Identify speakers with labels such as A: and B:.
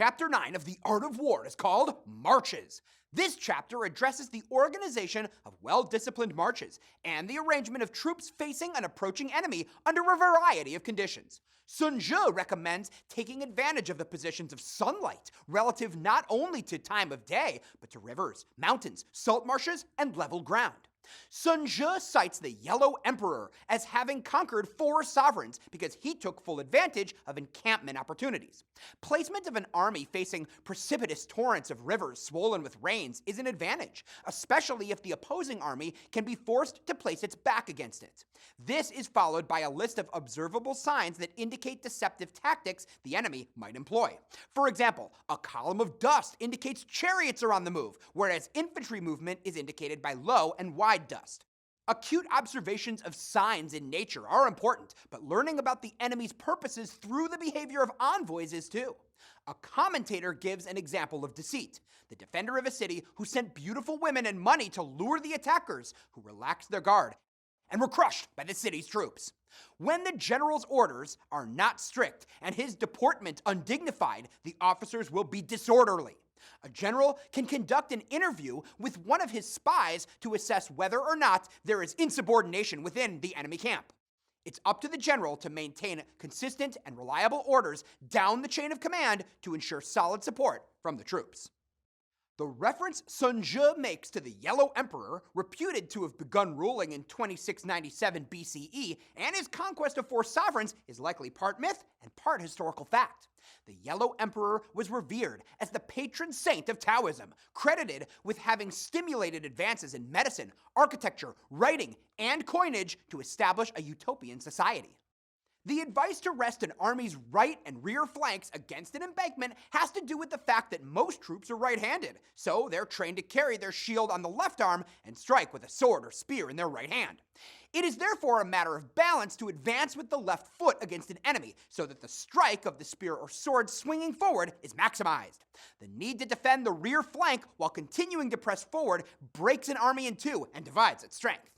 A: Chapter 9 of The Art of War is called Marches. This chapter addresses the organization of well-disciplined marches and the arrangement of troops facing an approaching enemy under a variety of conditions. Sun Tzu recommends taking advantage of the positions of sunlight relative not only to time of day, but to rivers, mountains, salt marshes, and level ground. Sun Tzu cites the Yellow Emperor as having conquered 4 sovereigns because he took full advantage of encampment opportunities. Placement of an army facing precipitous torrents of rivers swollen with rains is an advantage, especially if the opposing army can be forced to place its back against it. This is followed by a list of observable signs that indicate deceptive tactics the enemy might employ. For example, a column of dust indicates chariots are on the move, whereas infantry movement is indicated by low and wide dust. Acute observations of signs in nature are important, but learning about the enemy's purposes through the behavior of envoys is too. A commentator gives an example of deceit: the defender of a city who sent beautiful women and money to lure the attackers, who relaxed their guard and were crushed by the city's troops. When the general's orders are not strict and his deportment undignified, the officers will be disorderly. A general can conduct an interview with one of his spies to assess whether or not there is insubordination within the enemy camp. It's up to the general to maintain consistent and reliable orders down the chain of command to ensure solid support from the troops. The reference Sun Tzu makes to the Yellow Emperor, reputed to have begun ruling in 2697 BCE, and his conquest of 4 sovereigns is likely part myth and part historical fact. The Yellow Emperor was revered as the patron saint of Taoism, credited with having stimulated advances in medicine, architecture, writing, and coinage to establish a utopian society. The advice to rest an army's right and rear flanks against an embankment has to do with the fact that most troops are right-handed, so they're trained to carry their shield on the left arm and strike with a sword or spear in their right hand. It is therefore a matter of balance to advance with the left foot against an enemy, so that the strike of the spear or sword swinging forward is maximized. The need to defend the rear flank while continuing to press forward breaks an army in two and divides its strength.